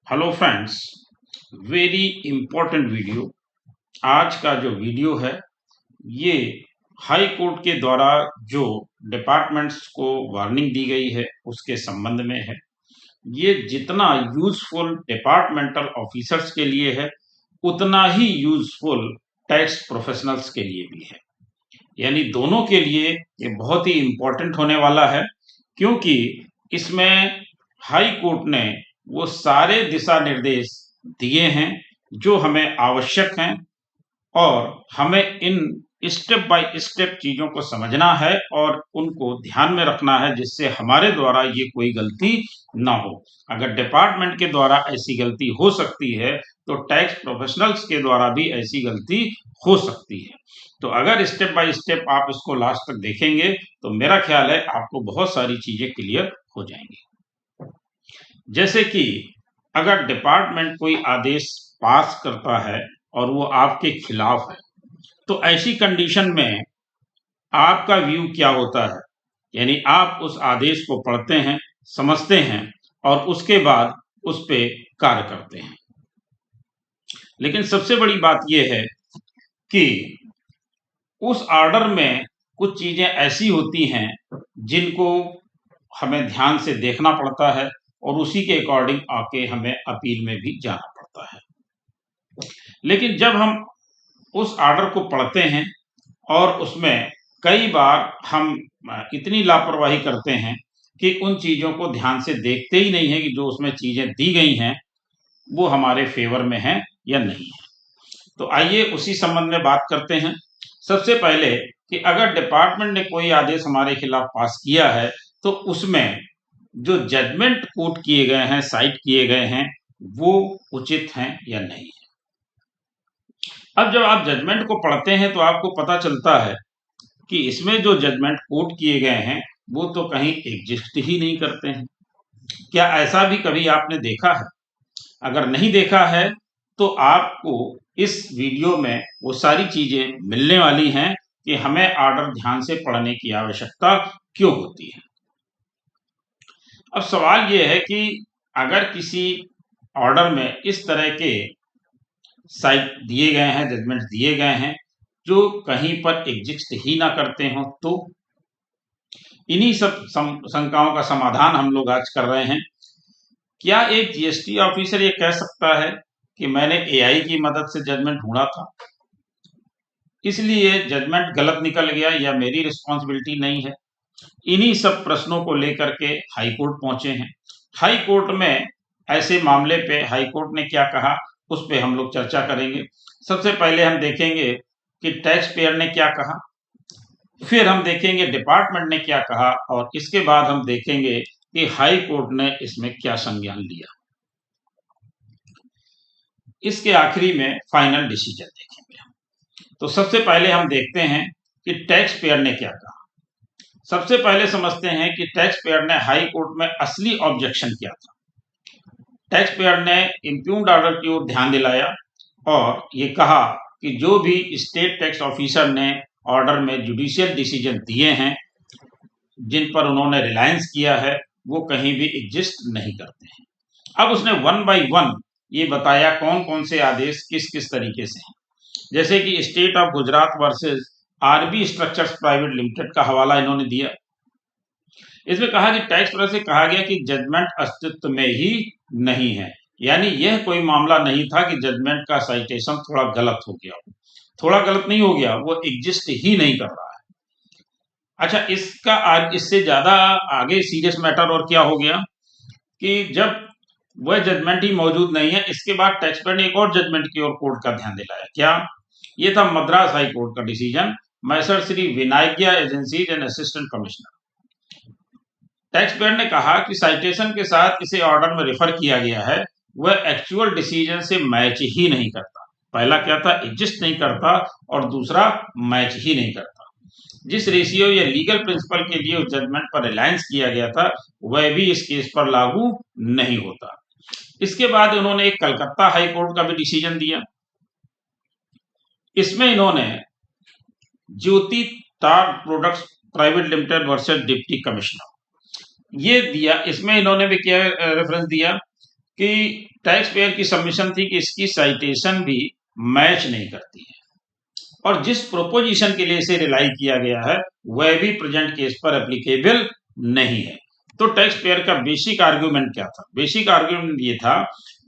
Hello friends, very important video. आज का जो वीडियो है ये हाई कोर्ट के द्वारा जो डिपार्टमेंट्स को वार्निंग दी गई है उसके संबंध में है। ये जितना यूजफुल डिपार्टमेंटल ऑफिसर्स के लिए है उतना ही यूजफुल टैक्स प्रोफेशनल्स के लिए भी है। यानी दोनों के लिए ये बहुत ही इम्पोर्टेंट होने वाला है, क्योंकि इसमें हाई कोर्ट ने वो सारे दिशा निर्देश दिए हैं जो हमें आवश्यक हैं और हमें इन स्टेप बाय स्टेप चीजों को समझना है और उनको ध्यान में रखना है, जिससे हमारे द्वारा ये कोई गलती ना हो। अगर डिपार्टमेंट के द्वारा ऐसी गलती हो सकती है तो टैक्स प्रोफेशनल्स के द्वारा भी ऐसी गलती हो सकती है। तो अगर स्टेप बाय स्टेप आप इसको लास्ट तक देखेंगे तो मेरा ख्याल है आपको बहुत सारी चीजें क्लियर हो जाएंगी। जैसे कि अगर डिपार्टमेंट कोई आदेश पास करता है और वो आपके खिलाफ है, तो ऐसी कंडीशन में आपका व्यू क्या होता है? यानी आप उस आदेश को पढ़ते हैं, समझते हैं और उसके बाद उस पे कार्य करते हैं। लेकिन सबसे बड़ी बात यह है कि उस ऑर्डर में कुछ चीजें ऐसी होती हैं जिनको हमें ध्यान से देखना पड़ता है और उसी के अकॉर्डिंग आके हमें अपील में भी जाना पड़ता है। लेकिन जब हम उस ऑर्डर को पढ़ते हैं और उसमें कई बार हम इतनी लापरवाही करते हैं कि उन चीजों को ध्यान से देखते ही नहीं है कि जो उसमें चीजें दी गई हैं वो हमारे फेवर में हैं या नहीं है। तो आइए उसी संबंध में बात करते हैं। सबसे पहले कि अगर डिपार्टमेंट ने कोई आदेश हमारे खिलाफ पास किया है तो उसमें जो जजमेंट कोट किए गए हैं, साइट किए गए हैं, वो उचित हैं या नहीं है। अब जब आप जजमेंट को पढ़ते हैं तो आपको पता चलता है कि इसमें जो जजमेंट कोट किए गए हैं वो तो कहीं एग्जिस्ट ही नहीं करते हैं। क्या ऐसा भी कभी आपने देखा है? अगर नहीं देखा है तो आपको इस वीडियो में वो सारी चीजें मिलने वाली हैं कि हमें ऑर्डर ध्यान से पढ़ने की आवश्यकता क्यों होती है। अब सवाल ये है कि अगर किसी ऑर्डर में इस तरह के साइट दिए गए हैं, जजमेंट दिए गए हैं जो कहीं पर एग्जिस्ट ही ना करते हो, तो इन्हीं सब शंकाओं का समाधान हम लोग आज कर रहे हैं। क्या एक जीएसटी ऑफिसर ये कह सकता है कि मैंने एआई की मदद से जजमेंट ढूंढा था, इसलिए जजमेंट गलत निकल गया, या मेरी रिस्पॉन्सिबिलिटी नहीं है? इन्हीं सब प्रश्नों को लेकर के हाई कोर्ट पहुंचे हैं। हाई कोर्ट में ऐसे मामले पे हाई कोर्ट ने क्या कहा उस पे हम लोग चर्चा करेंगे। सबसे पहले हम देखेंगे कि टैक्स पेयर ने क्या कहा, फिर हम देखेंगे डिपार्टमेंट ने क्या कहा और इसके बाद हम देखेंगे कि हाई कोर्ट ने इसमें क्या संज्ञान लिया। इसके आखिरी में फाइनल डिसीजन देखेंगे। तो सबसे पहले हम देखते हैं कि टैक्स पेयर ने क्या कहा। सबसे पहले समझते हैं कि टैक्स पेयर ने हाई कोर्ट में असली ऑब्जेक्शन किया था। टैक्स पेयर ने इम्प्यूग्ड ऑर्डर की ओर ध्यान दिलाया और ये कहा कि जो भी स्टेट टैक्स ऑफिसर ने ऑर्डर में जुडिशियल डिसीजन दिए हैं जिन पर उन्होंने रिलायंस किया है वो कहीं भी एग्जिस्ट नहीं करते हैं। अब उसने वन बाय वन ये बताया कौन कौन से आदेश किस किस तरीके से हैं। जैसे कि State of Gujarat versus RB Structures Private Limited का हवाला इन्होंने दिया। इसमें कहा कि टैक्स पेयर से कहा गया कि जजमेंट अस्तित्व में ही नहीं है, यानी यह कोई मामला नहीं था कि जजमेंट का साइटेशन थोड़ा गलत हो गया, थोड़ा गलत नहीं हो गया, वो एग्जिस्ट ही नहीं कर रहा है। अच्छा, इसका इससे ज्यादा आगे सीरियस मैटर और क्या हो गया कि जब वह जजमेंट ही मौजूद नहीं है, इसके बाद टैक्स पेयर ने एक और जजमेंट की ओर कोर्ट का ध्यान दिलाया। क्या? ये था मद्रास हाई कोर्ट का decision, messrs Shri Vinayakiya agencies and assistant commissioner. Tax payer ने कहा कि साइटेशन के साथ इसे ऑर्डर में रेफर किया गया है वह एक्चुअल डिसीजन से मैच ही नहीं करता। पहला क्या था? एग्जिस्ट नहीं करता, और दूसरा मैच ही नहीं करता। जिस रेशियो या लीगल प्रिंसिपल के लिए उस जजमेंट पर रिलायंस किया गया था वह भी इस केस पर लागू नहीं होता। इसके बाद उन्होंने एक कलकत्ता हाई कोर्ट का भी डिसीजन दिया। इसमें इन्होंने ज्योति तार products private limited versus deputy commissioner ये दिया। इसमें इन्होंने भी क्या रेफरेंस दिया कि टैक्स पेयर की सबमिशन थी कि इसकी साइटेशन भी मैच नहीं करती है और जिस प्रोपोजिशन के लिए इसे रिलाई किया गया है वह भी प्रेजेंट केस पर एप्लीकेबल नहीं है। तो टैक्स पेयर का बेसिक आर्गुमेंट क्या था? बेसिक आर्गुमेंट ये था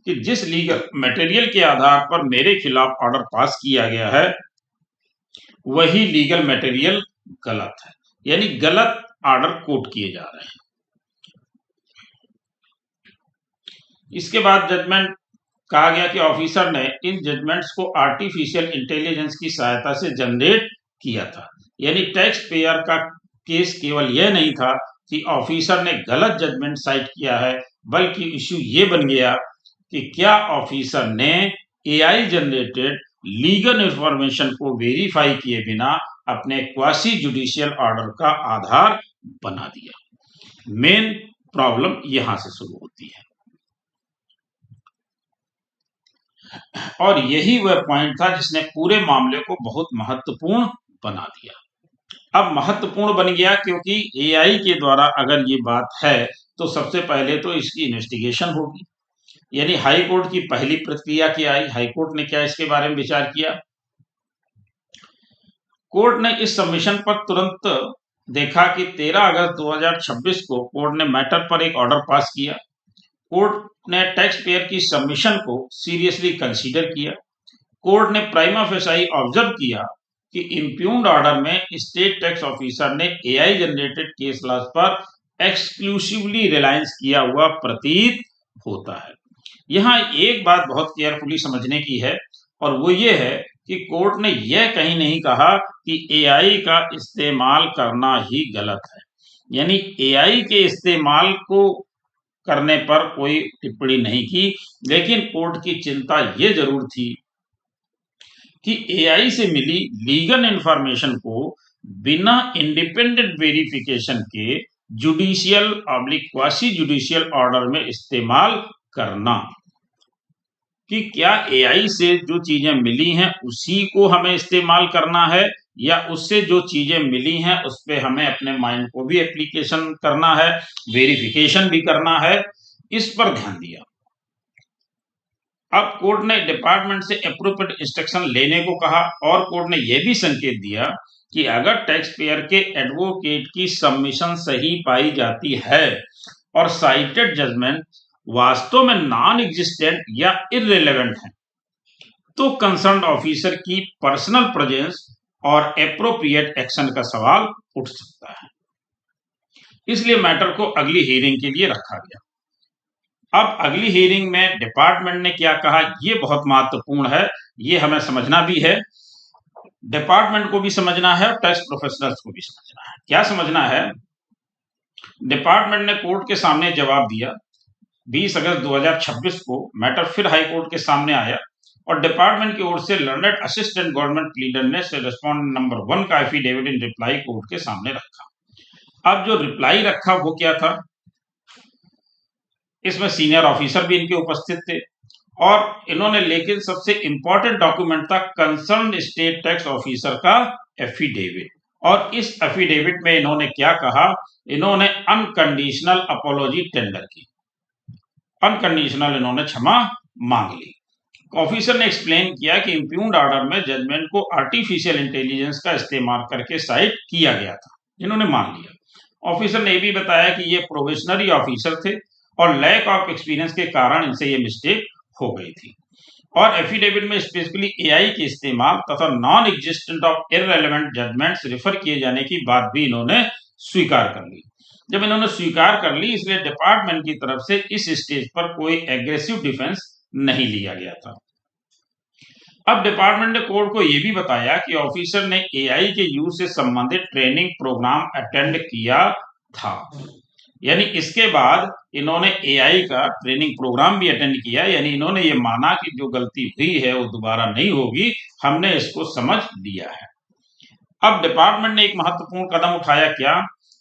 कि जिस लीगल मटेरियल के आधार पर मेरे खिलाफ ऑर्डर पास किया गया है वही लीगल मटेरियल गलत है, यानी गलत ऑर्डर कोट किए जा रहे हैं। इसके बाद जजमेंट कहा गया कि ऑफिसर ने इन जजमेंट्स को आर्टिफिशियल इंटेलिजेंस की सहायता से जनरेट किया था, यानी टैक्स पेयर का केस केवल यह नहीं था कि ऑफिसर ने गलत जजमेंट साइट किया है, बल्कि इश्यू ये बन गया कि क्या ऑफिसर ने एआई जनरेटेड लीगल इंफॉर्मेशन को वेरीफाई किए बिना अपने क्वासी जुडिशियल ऑर्डर का आधार बना दिया। मेन प्रॉब्लम यहां से शुरू होती है और यही वह पॉइंट था जिसने पूरे मामले को बहुत महत्वपूर्ण बना दिया। अब महत्वपूर्ण बन गया क्योंकि एआई के द्वारा अगर ये बात है तो सबसे पहले तो इसकी इन्वेस्टिगेशन होगी, यानी हाई कोर्ट की पहली प्रक्रिया क्या आई, हाई कोर्ट ने क्या इसके बारे में विचार किया? कोर्ट ने इस सबमिशन पर तुरंत देखा कि 13 अगस्त 2026 को कोर्ट ने मैटर पर एक ऑर्डर पास किया। कोर्ट ने टैक्स पेयर की सबमिशन को सीरियसली कंसीडर किया। कोर्ट ने प्राइमा फेसाई ऑब्जर्व किया कि इंप्यून्ड ऑर्डर में स्टेट टैक्स ऑफिसर ने एआई जनरेटेड केस लॉज पर एक्सक्लूसिवली रिलायंस किया हुआ प्रतीत होता है। यहाँ एक बात बहुत केयरफुली समझने की है और वो ये है कि कोर्ट ने यह कहीं नहीं कहा कि एआई का इस्तेमाल करना ही गलत है, यानी एआई के इस्तेमाल को करने पर कोई टिप्पणी नहीं की, लेकिन कोर्ट की चिंता ये जरूर थी कि एआई से मिली लीगल इंफॉर्मेशन को बिना इंडिपेंडेंट वेरिफिकेशन के जुडिशियल क्वासी जुडिशियल ऑर्डर में इस्तेमाल करना, कि क्या एआई से जो चीजें मिली हैं उसी को हमें इस्तेमाल करना है या उससे जो चीजें मिली हैं उस पर हमें अपने माइंड को भी एप्लीकेशन करना है, वेरिफिकेशन भी करना है, इस पर ध्यान दिया। अब कोर्ट ने डिपार्टमेंट से एप्रोप्रिएट इंस्ट्रक्शन लेने को कहा और कोर्ट ने यह भी संकेत दिया कि अगर टैक्स पेयर के एडवोकेट की सबमिशन सही पाई जाती है और साइटेड जजमेंट वास्तव में नॉन एग्जिस्टेंट या इररिलेवेंट है तो कंसर्न ऑफिसर की पर्सनल प्रेजेंस और एप्रोप्रिएट एक्शन का सवाल उठ सकता है। इसलिए मैटर को अगली हियरिंग के लिए रखा गया। अब अगली हियरिंग में डिपार्टमेंट ने क्या कहा ये बहुत महत्वपूर्ण है, ये हमें समझना भी है, डिपार्टमेंट को भी समझना है और टैक्स प्रोफेशनल्स को भी समझना है। क्या समझना है? डिपार्टमेंट ने कोर्ट के सामने जवाब दिया। 20 अगस्त 2026 को मैटर फिर हाई कोर्ट के सामने आया और डिपार्टमेंट की ओर से लर्नेड असिस्टेंट गवर्नमेंट प्लीडर ने रेस्पोंडेंट नंबर 1 का एफिडेविट इन रिप्लाई कोर्ट के सामने रखा। अब जो रिप्लाई रखा वो क्या था? इसमें सीनियर ऑफिसर भी इनके उपस्थित थे और इन्होंने, लेकिन सबसे इंपॉर्टेंट डॉक्यूमेंट था कंसर्न स्टेट टैक्स ऑफिसर का एफिडेविट। और इस एफिडेविट में इन्होंने क्या कहा? इन्होंने अनकंडीशनल अपोलॉजी टेंडर की, अनकंडीशनल इन्होंने क्षमा मांग ली। ऑफिसर ने एक्सप्लेन किया कि इंप्यून्ड ऑर्डर में जजमेंट को आर्टिफिशियल इंटेलिजेंस का इस्तेमाल करके साइट किया गया था, इन्होंने मान लिया। ऑफिसर ने भी बताया कि ये प्रोबेशनरी ऑफिसर थे और लैक ऑफ एक्सपीरियंस के कारण इनसे ये मिस्टेक हो गई थी। और एफिडेविट में स्पेसिफिकली एआई के इस्तेमाल तथा non existent of irrelevant judgments refer किए जाने की बात भी इन्होंने स्वीकार कर ली। जब इन्होंने स्वीकार कर ली, इसलिए डिपार्टमेंट की तरफ से इस स्टेज पर कोई एग्रेसिव डिफेंस नहीं लिया गया था। अब डिपार्टमेंट ने कोर्ट को यह भी बताया कि ऑफिसर ने एआई के यूज से संबंधित ट्रेनिंग प्रोग्राम अटेंड किया था, यानी इसके बाद इन्होंने एआई का ट्रेनिंग प्रोग्राम भी अटेंड किया, यानी इन्होंने ये माना कि जो गलती हुई है वो दोबारा नहीं होगी, हमने इसको समझ लिया है। अब डिपार्टमेंट ने एक महत्वपूर्ण कदम उठाया। क्या?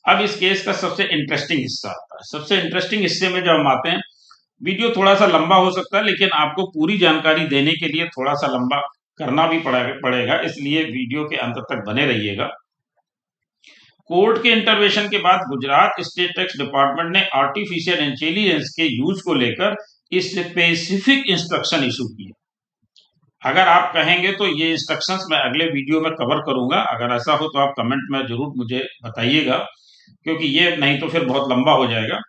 अब इस केस का सबसे इंटरेस्टिंग हिस्सा आता है। सबसे इंटरेस्टिंग हिस्से में जब हम आते हैं, वीडियो थोड़ा सा लंबा हो सकता है लेकिन आपको पूरी जानकारी देने के लिए थोड़ा सा लंबा करना भी पड़ेगा, इसलिए वीडियो के अंत तक बने रहिएगा। कोर्ट के इंटरवेंशन के बाद गुजरात स्टेट टैक्स डिपार्टमेंट ने आर्टिफिशियल इंटेलिजेंस के यूज को लेकर स्पेसिफिक इंस्ट्रक्शन इशू किए। अगर आप कहेंगे तो ये इंस्ट्रक्शंस मैं अगले वीडियो में कवर करूंगा। अगर ऐसा हो तो आप कमेंट में जरूर मुझे बताइएगा, क्योंकि ये नहीं तो फिर बहुत लंबा हो जाएगा।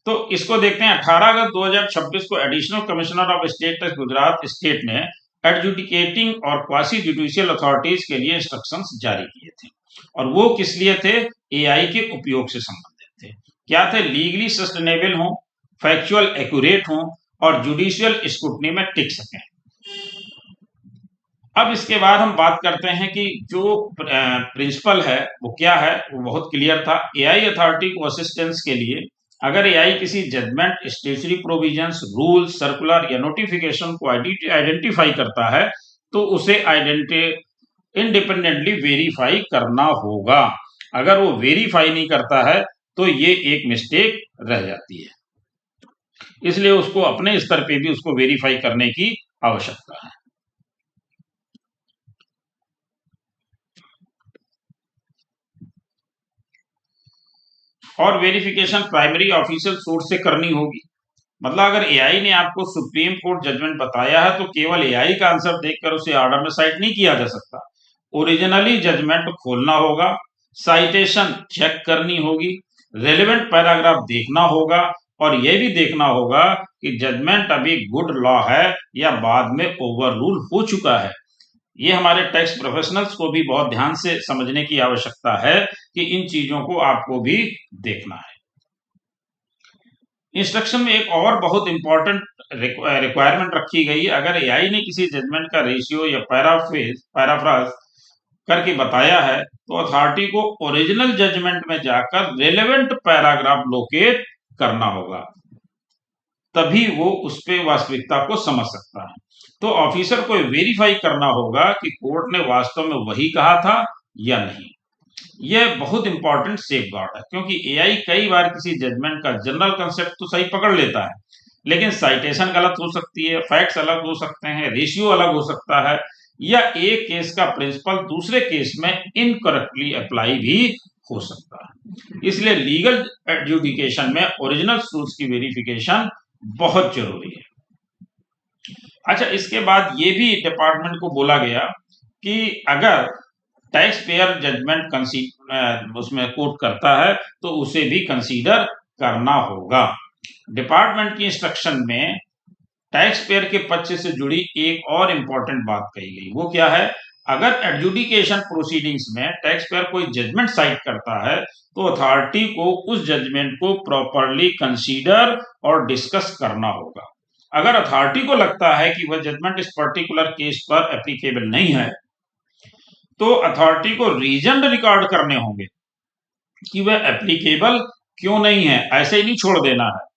तो इसको देखते हैं। 18 अगस्त 2026 को additional commissioner of state Gujarat state ने एडजुडिकेटिंग और क्वासी जुडिशियल अथॉरिटीज के लिए इंस्ट्रक्शंस जारी किए थे, और वो किस लिए थे? एआई के उपयोग से संबंधित थे। क्या थे? लीगली सस्टेनेबल हो, फैक्चुअल एक्यूरेट हो और जुडिशियल स्क्रूटनी में टिक सकें। अब इसके बाद हम बात करते हैं कि जो प्रिंसिपल है वो क्या है। वो बहुत क्लियर था। एआई अथॉरिटी को असिस्टेंस के लिए अगर एआई किसी judgment, statutory provisions, rule, circular या नोटिफिकेशन को आइडेंटिफाई करता है तो उसे इंडिपेंडेंटली वेरीफाई करना होगा। अगर वो वेरीफाई नहीं करता है तो ये एक मिस्टेक रह जाती है, इसलिए उसको अपने स्तर पे भी उसको वेरीफाई करने की आवश्यकता है। और वेरिफिकेशन प्राइमरी ऑफिशियल सोर्स से करनी होगी। मतलब अगर एआई ने आपको सुप्रीम कोर्ट जजमेंट बताया है तो केवल एआई का आंसर देखकर उसे ऑर्डर में साइट नहीं किया जा सकता। ओरिजिनली जजमेंट खोलना होगा, साइटेशन चेक करनी होगी, रेलेवेंट पैराग्राफ देखना होगा और यह भी देखना होगा कि जजमेंट अभी गुड लॉ है या बाद में ओवररूल हो चुका है। ये हमारे टैक्स प्रोफेशनल्स को भी बहुत ध्यान से समझने की आवश्यकता है कि इन चीजों को आपको भी देखना है। इंस्ट्रक्शन में एक और बहुत इंपॉर्टेंट रिक्वायरमेंट रखी गई है। अगर एआई ने किसी जजमेंट का रेशियो या पैराफ्राज करके बताया है तो अथॉरिटी को ओरिजिनल जजमेंट में जाकर रेलेवेंट पैराग्राफ लोकेट करना होगा, तभी वो उस पे वास्तविकता को समझ सकता है। तो ऑफिसर को वेरीफाई करना होगा कि कोर्ट ने वास्तव में वही कहा था या नहीं। यह बहुत इंपॉर्टेंट सेफगार्ड है, क्योंकि एआई कई बार किसी जजमेंट का जनरल कंसेप्ट तो सही पकड़ लेता है, लेकिन साइटेशन गलत हो सकती है, फैक्ट्स अलग हो सकते हैं, रेशियो अलग हो सकता है, या एक केस का प्रिंसिपल दूसरे केस में इनकरेक्टली अप्लाई भी हो सकता है। इसलिए लीगल एडजुडिकेशन में ओरिजिनल सोर्स की वेरिफिकेशन बहुत जरूरी है। अच्छा, इसके बाद ये भी डिपार्टमेंट को बोला गया कि अगर टैक्स पेयर जजमेंट उसमें कोट करता है तो उसे भी कंसीडर करना होगा। डिपार्टमेंट की इंस्ट्रक्शन में टैक्स पेयर के पक्ष से जुड़ी एक और इंपॉर्टेंट बात कही गई। वो क्या है? अगर एडजुडिकेशन प्रोसीडिंग्स में टैक्स पेयर कोई जजमेंट साइट करता है तो अथॉरिटी को उस जजमेंट को प्रॉपरली कंसीडर और डिस्कस करना होगा। अगर अथॉरिटी को लगता है कि वह जजमेंट इस पर्टिकुलर केस पर एप्लीकेबल नहीं है तो अथॉरिटी को रीजन रिकॉर्ड करने होंगे कि वह एप्लीकेबल क्यों नहीं है। ऐसे ही नहीं छोड़ देना है।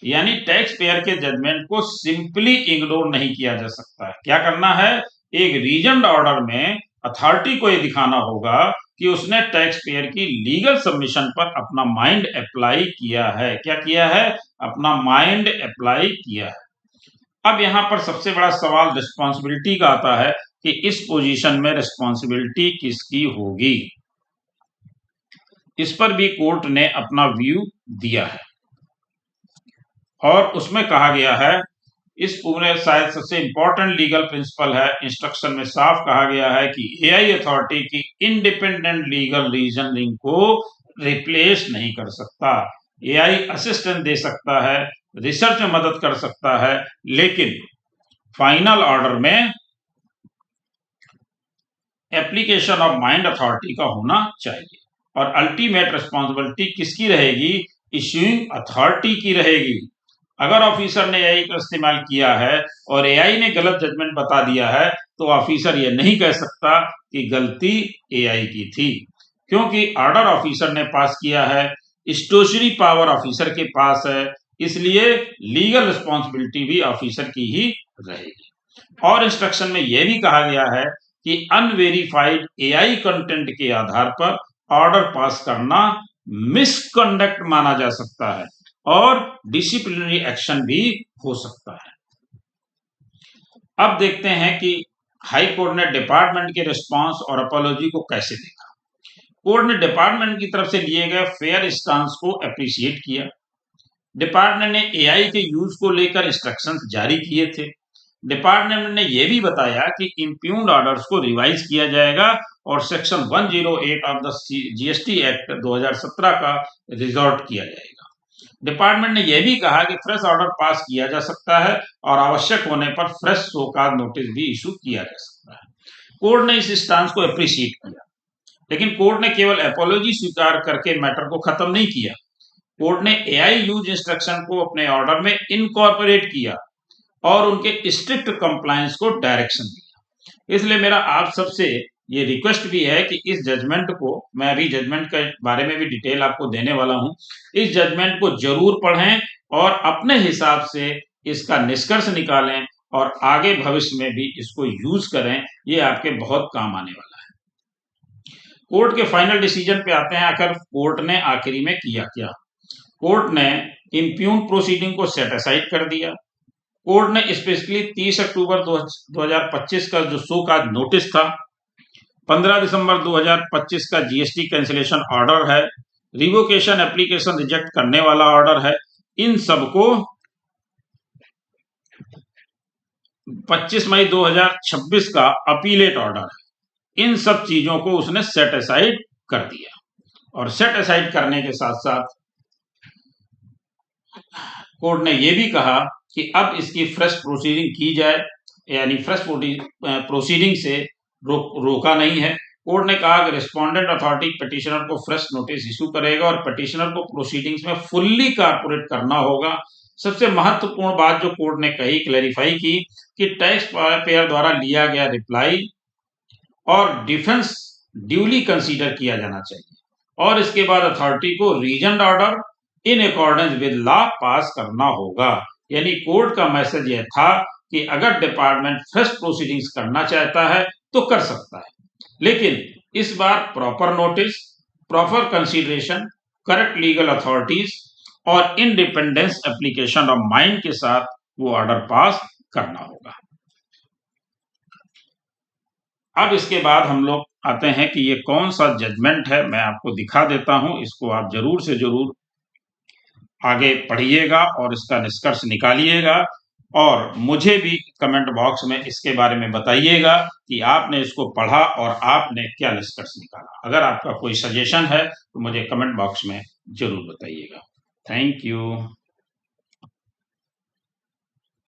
यानी टैक्स पेयर के जजमेंट को सिंपली इग्नोर नहीं किया जा सकता है। क्या करना है? एक रीजन ऑर्डर में अथॉरिटी को यह दिखाना होगा कि उसने टैक्स पेयर की लीगल सबमिशन पर अपना माइंड अप्लाई किया है। क्या किया है? अपना माइंड अप्लाई किया है। अब यहां पर सबसे बड़ा सवाल रिस्पॉन्सिबिलिटी का आता है कि इस पोजीशन में रिस्पॉन्सिबिलिटी किसकी होगी। इस पर भी कोर्ट ने अपना व्यू दिया है और उसमें कहा गया है, इस पूरे शायद सबसे इंपॉर्टेंट लीगल प्रिंसिपल है। इंस्ट्रक्शन में साफ कहा गया है कि एआई अथॉरिटी की इंडिपेंडेंट लीगल रीजनिंग को रिप्लेस नहीं कर सकता। एआई असिस्टेंस दे सकता है, रिसर्च में मदद कर सकता है, लेकिन फाइनल ऑर्डर में एप्लीकेशन ऑफ माइंड अथॉरिटी का होना चाहिए और अल्टीमेट रिस्पॉन्सिबिलिटी किसकी रहेगी? इश्यूइंग अथॉरिटी की रहेगी। अगर ऑफिसर ने एआई का इस्तेमाल किया है और एआई ने गलत जजमेंट बता दिया है तो ऑफिसर ये नहीं कह सकता कि गलती एआई की थी, क्योंकि ऑर्डर ऑफिसर ने पास किया है, स्टेचुटरी पावर ऑफिसर के पास है, इसलिए लीगल रिस्पॉन्सिबिलिटी भी ऑफिसर की ही रहेगी। और इंस्ट्रक्शन में यह भी कहा गया है कि अनवेरिफाइड एआई कंटेंट के आधार पर ऑर्डर पास करना मिसकंडक्ट माना जा सकता है और डिसिप्लिनरी एक्शन भी हो सकता है। अब देखते हैं कि हाई कोर्ट ने डिपार्टमेंट के रिस्पांस और अपॉलॉजी को कैसे देखा। कोर्ट ने डिपार्टमेंट की तरफ से लिए गए फेयर स्टांस को अप्रिशिएट किया। डिपार्टमेंट ने एआई के यूज को लेकर इंस्ट्रक्शंस जारी किए थे। डिपार्टमेंट ने यह भी बताया कि इम्प्यून्ड ऑर्डर्स को रिवाइज किया जाएगा और section 108 of the GST act 2017 का रिजॉर्ट किया जाएगा। डिपार्टमेंट ने यह भी कहा कि फ्रेश ऑर्डर पास किया जा सकता है और आवश्यक होने पर फ्रेश शोकॉज नोटिस भी इशू किया जा सकता है। कोर्ट ने इस स्टांस को अप्रिशिएट किया, लेकिन कोर्ट ने केवल एपोलॉजी स्वीकार करके मैटर को खत्म नहीं किया। कोर्ट ने एआई यूज इंस्ट्रक्शन को अपने ऑर्डर में इनकॉर्पोरेट किया और उनके स्ट्रिक्ट कंप्लायंस को डायरेक्शन दिया। इसलिए मेरा आप सबसे ये रिक्वेस्ट भी है कि इस जजमेंट को, मैं अभी जजमेंट के बारे में भी डिटेल आपको देने वाला हूं, इस जजमेंट को जरूर पढ़ें और अपने हिसाब से इसका निष्कर्ष निकालें और आगे भविष्य में भी इसको यूज करें। ये आपके बहुत काम आने वाला है। कोर्ट के फाइनल डिसीजन पे आते हैं। आखिर कोर्ट ने आखिरी में किया क्या? कोर्ट ने इम्प्यून प्रोसीडिंग को सेट असाइड कर दिया। कोर्ट ने स्पेशली 30 अक्टूबर 2025 का जो शो का नोटिस था, 15 दिसंबर 2025 का जीएसटी कैंसिलेशन ऑर्डर है, रिवोकेशन एप्लीकेशन रिजेक्ट करने वाला ऑर्डर है, इन सबको 25 मई 2026 का अपीलेट ऑर्डर है, इन सब चीजों को उसने सेट असाइड कर दिया। और सेट असाइड करने के साथ साथ कोर्ट ने यह भी कहा कि अब इसकी फ्रेश प्रोसीडिंग की जाए, यानी फ्रेश प्रोसीडिंग से रोका नहीं है। कोर्ट ने कहा कि रिस्पोंडेंट अथॉरिटी पिटिशनर को फ्रेश नोटिस इशू करेगा और पिटिशनर को प्रोसीडिंग्स में फुल्ली कारपोरेट करना होगा। सबसे महत्वपूर्ण बात जो कोर्ट ने कही, क्लैरिफाई की, कि टैक्स पेयर द्वारा लिया गया रिप्लाई और डिफेंस ड्यूली कंसीडर किया जाना चाहिए और इसके बाद अथॉरिटी को reason order in accordance with law pass करना होगा। यानी कोर्ट का मैसेज यह था कि अगर डिपार्टमेंट फ्रेश प्रोसीडिंग्स करना चाहता है तो कर सकता है, लेकिन इस बार proper notice, proper consideration, correct legal authorities और इंडिपेंडेंस एप्लीकेशन ऑफ माइंड के साथ वो ऑर्डर पास करना होगा। अब इसके बाद हम लोग आते हैं कि ये कौन सा जजमेंट है, मैं आपको दिखा देता हूं। इसको आप जरूर से जरूर आगे पढ़िएगा और इसका निष्कर्ष निकालिएगा और मुझे भी कमेंट बॉक्स में इसके बारे में बताइएगा कि आपने इसको पढ़ा और आपने क्या निष्कर्ष निकाला। अगर आपका कोई सजेशन है तो मुझे कमेंट बॉक्स में जरूर बताइएगा। Thank you.